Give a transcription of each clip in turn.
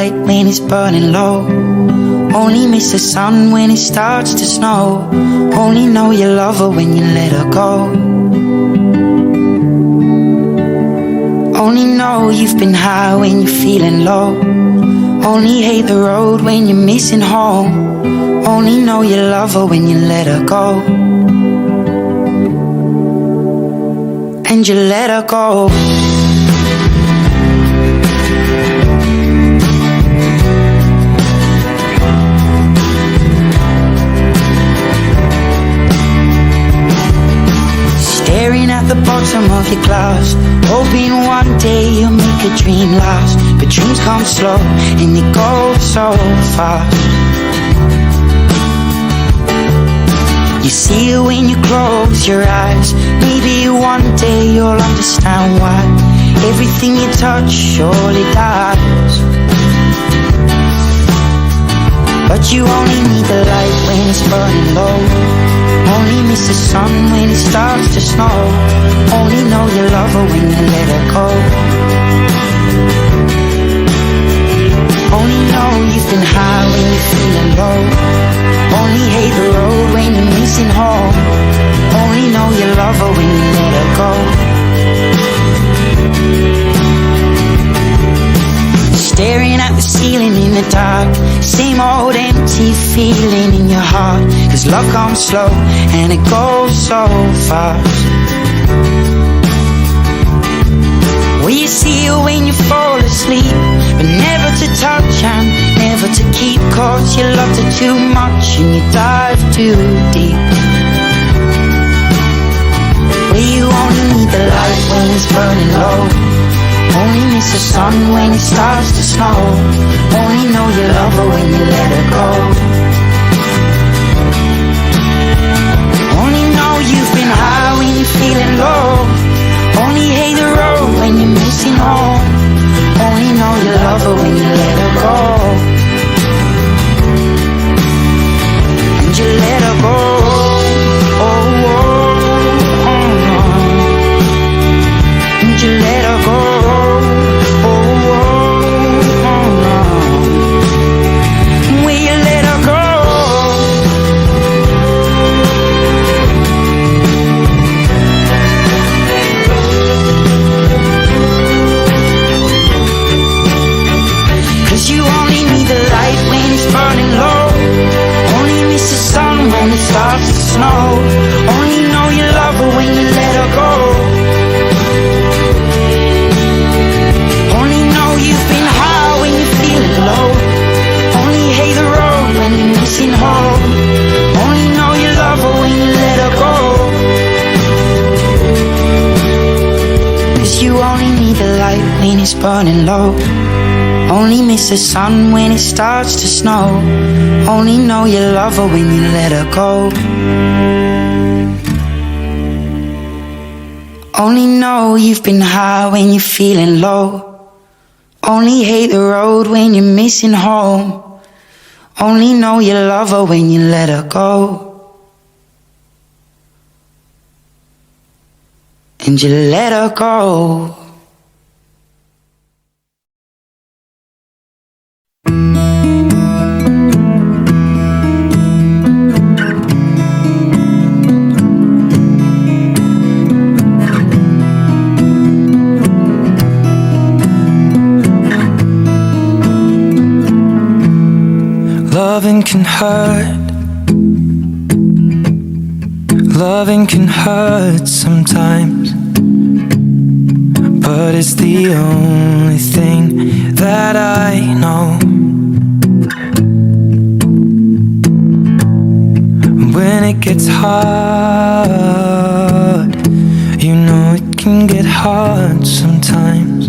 light when it's burning low. Only miss the sun when it starts to snow. Only know you love her when you let her go. Only know you've been high when you're feeling low. Only hate the road when you're missing home. Only know you love her when you let her go. And you let her go. Staring at the bottom of your glass, hoping one day you'll make a dream last. But dreams come slow and they go so fast. You see it when you close your eyes. Maybe one day you'll understand why everything you touch surely dies. But you only need the light when it's burning low. Only miss the sun when it starts to snow. Only know you love her when you let her go. Only know you've been high when you're feeling low. Only hate the road when you're missing home. Only know you love her when you let her go. Staring at the ceiling in the dark, same old empty feeling in your heart. Cause love comes slow and it goes so fast. Well, you see it when you fall asleep, but never to touch and never to keep. Cause you loved her too much and you dive too deep. Well, you only need the light when it's burning low. Only miss the sun when it starts to snow. Only know you love her when you let her go. Only know you've been high when you're feeling low. Only hate the road when you're missing home. Only know you love her when you let her go. And you let her go. Oh, oh, oh, oh. And you let her go. Starts to snow. Only know you love her when you let her go. Only know you've been high when you're feeling low. Only hate the road when you're missing home. Only know you love her when you let her go. Cause you only need the light when it's burning low. Only miss the sun when it starts to snow. Only know you love her when you let her go. Only know you've been high when you're feeling low. Only hate the road when you're missing home. Only know you love her when you let her go. And you let her go. Loving can hurt. Loving can hurt sometimes, but it's the only thing that I know. When it gets hard, you know it can get hard sometimes.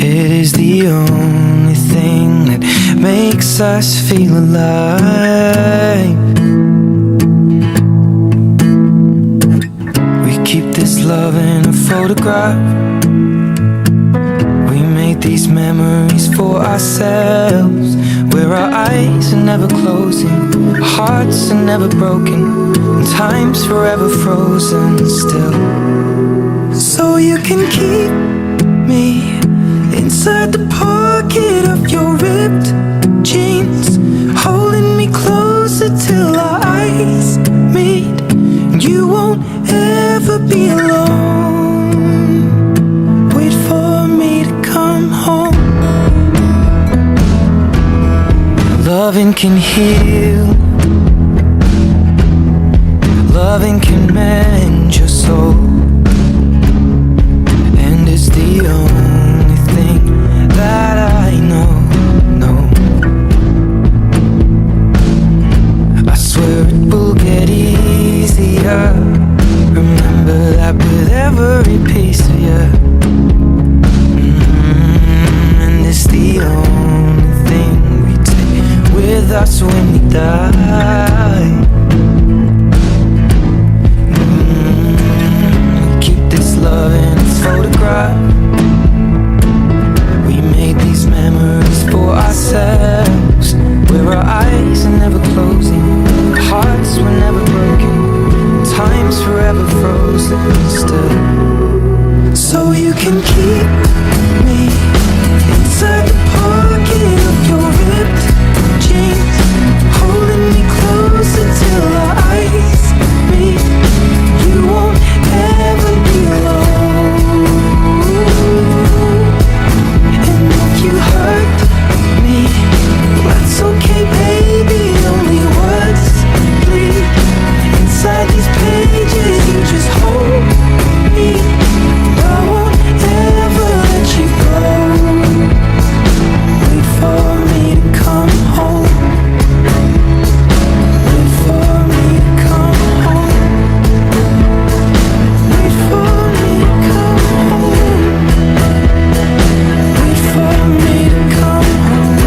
It is the only thing that makes us feel alive. We keep this love in a photograph. We made these memories for ourselves, where our eyes are never closing, our hearts are never broken, and time's forever frozen still. So you can keep me inside the pocket of your ripped jeans, holding me closer till our eyes meet. You won't ever be alone. Wait for me to come home. Loving can heal, loving can mend your soul, and it's the only thing that I know. I swear it will get easier. Remember that with every piece of you. And it's the only thing we take with us when we die. Keep this love in its photograph. We made these memories for ourselves, where our eyes are never closing, hearts were never broken, time's forever frozen still. So you can keep me inside the pocket of your ripped jeans, holding me closer till our eyes meet. You won't ever be alone. And if you hurt me, that's okay, baby. Only words bleed inside these pages. You just hold me. I won't ever let you go. Wait for me to come home. Wait for me to come home. Wait for me to come home. Wait for me to come home.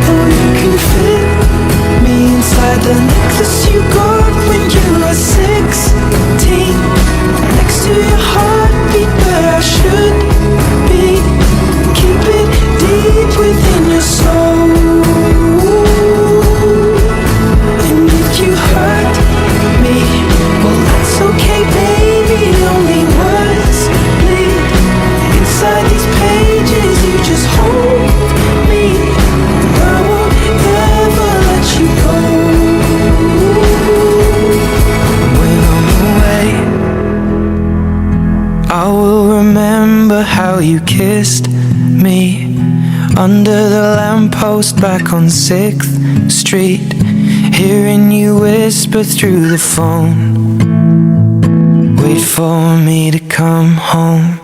Oh, you can fit me inside the necklace you got when you were 16, next to your heartbeat where I should be. Keep it deep within your soul. And if you hurt me, well, that's okay, baby. Only words bleed inside these pages. You just hold me. I won't ever let you go. When I'm away, I will remember how you kissed me under the lamppost back on 6th Street, hearing you whisper through the phone. Wait for me to come home.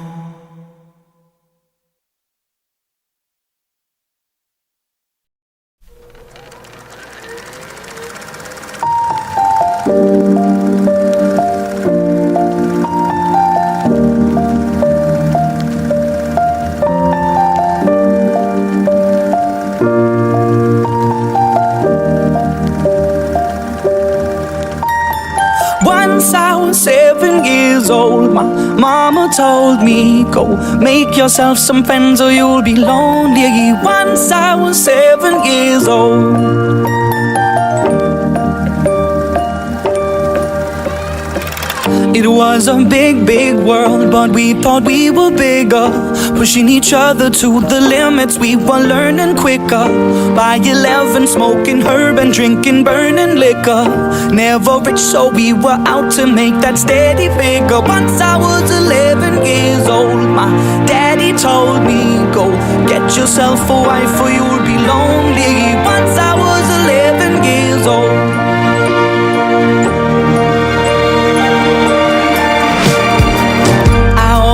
Once I was 7 years old, my mama told me, go make yourself some friends or you'll be lonely. Once I was 7 years old. It was a big, big world, but we thought we were bigger, pushing each other to the limits. We were learning quicker. By 11, smoking herb and drinking burning liquor. Never rich, so we were out to make that steady figure. Once I was 11 years old, my daddy told me, go get yourself a wife or you'll be lonely. Once I was 11 years old.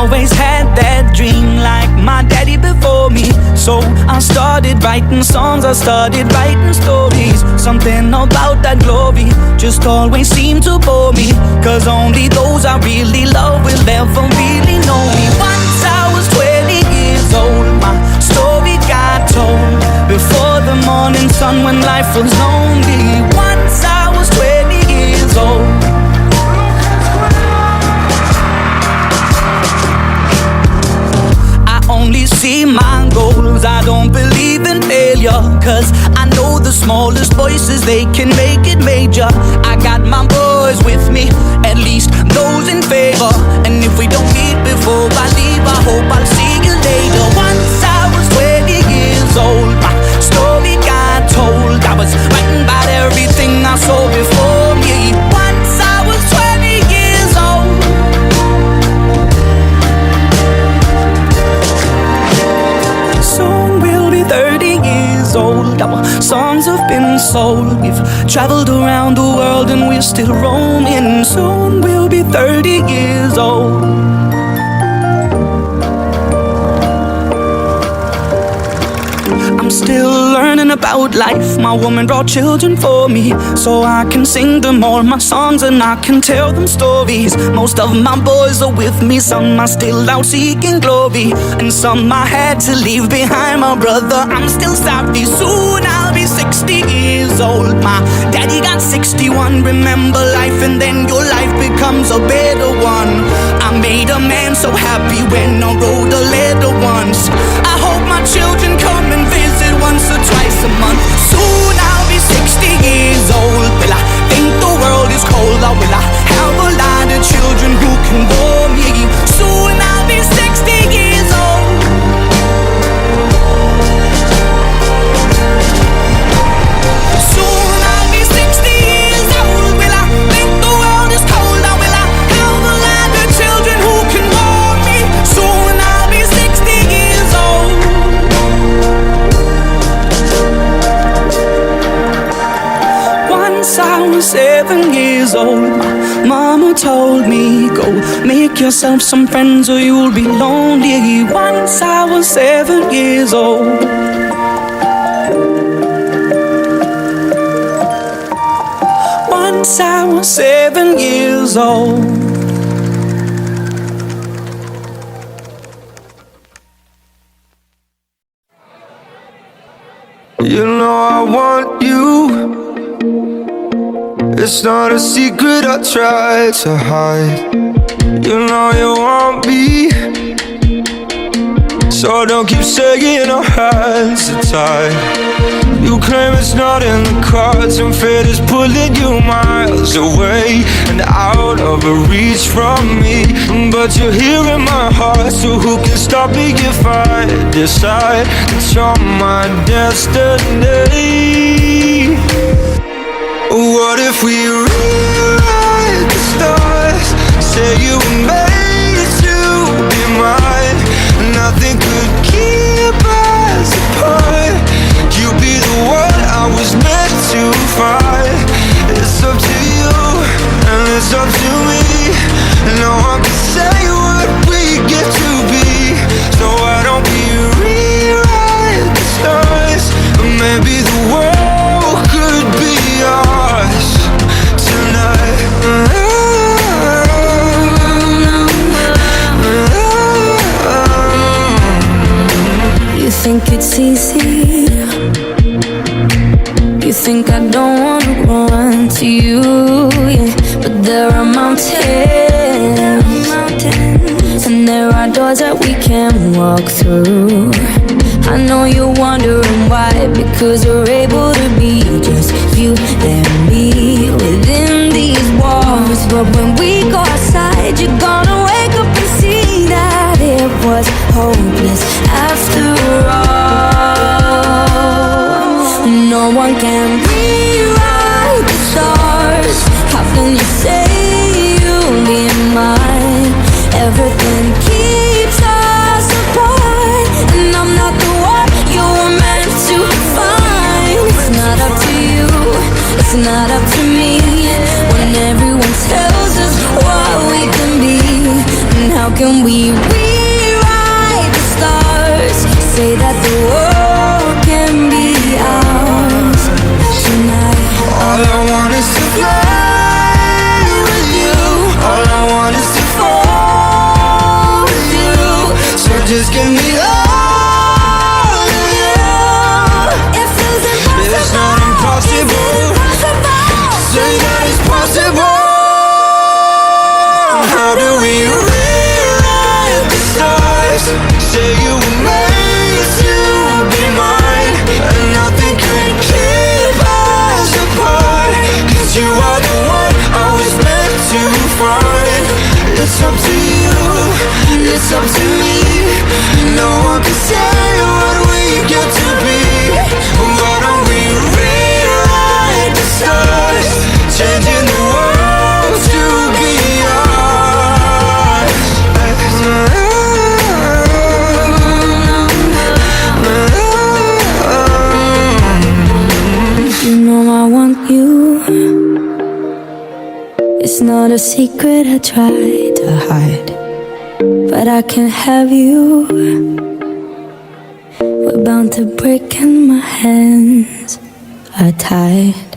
Always had that dream like my daddy before me. So I started writing songs, I started writing stories. Something about that glory just always seemed to bore me, cause only those I really love will ever really know me. Once I was 20 years old, my story got told before the morning sun when life was lonely. Once I was 20 years old. Only see my goals. I don't believe in failure, cause I know the smallest voices, they can make it major. I got my boys with me, at least those in favor. And if we don't meet before I leave, I hope I'll see you later. Once I was 20 years old, my story got told. I was writing about everything I saw before me. Once I was 20 years old. Soon we'll be 30 years old. Our songs have been sold. We've traveled around the world and we're still roaming. Soon we'll be 30 years old. I'm still learning about life. My woman brought children for me, so I can sing them all my songs and I can tell them stories. Most of my boys are with me, some are still out seeking glory, and some I had to leave behind. My brother, I'm still sorry. Soon I'll be 60 years old. My daddy got 61. Remember life and then your life becomes a better one. I made a man so happy when I wrote a letter once. I hope my children come and visit once or twice a month. Soon I'll be 60 years old. Will I think the world is cold, or will I have a lot of children who can bore me? Soon I'll be 60 years old. Soon I'll be 60 years old. Will I think the world is cold, or will I have a lot of children who can bore me? Soon I'll be 60 years old. Once I was 7 years old, my mama told me, go make yourself some friends or you'll be lonely. Once I was 7 years old. Once I was 7 years old. You know I want you. It's not a secret I try to hide. You know you want me, so don't keep saying our hands are tied. You claim it's not in the cards, and fate is pulling you miles away and out of reach from me. But you're here in my heart, so who can stop me if I decide that you're my destiny? What if we rewrite the stars? Say you were made to be mine. Nothing could keep us apart. You be the one I was meant to find. It's up to you and it's up to me. No one can say what we get to be. So why don't we rewrite the stars? Maybe the world could be ours tonight. You think it's easy? You think I don't wanna run to you, yeah. But there are mountains, and there are doors that we can walk through. I know you're wondering why, because we're able to be just you and me within these walls. But when we go outside, you're gonna wake up and see that it was hopeless after all. No one can rewrite the stars. How can you say you'll be mine? Everything keeps us apart, and I'm not the one you were meant to find. It's not up to you, it's not up to me, when everyone tells us what we can be. And how can we rewrite the stars? Say that the world can be ours. It's not a secret I try to hide, but I can't have you. We're bound to break and my hands are tied.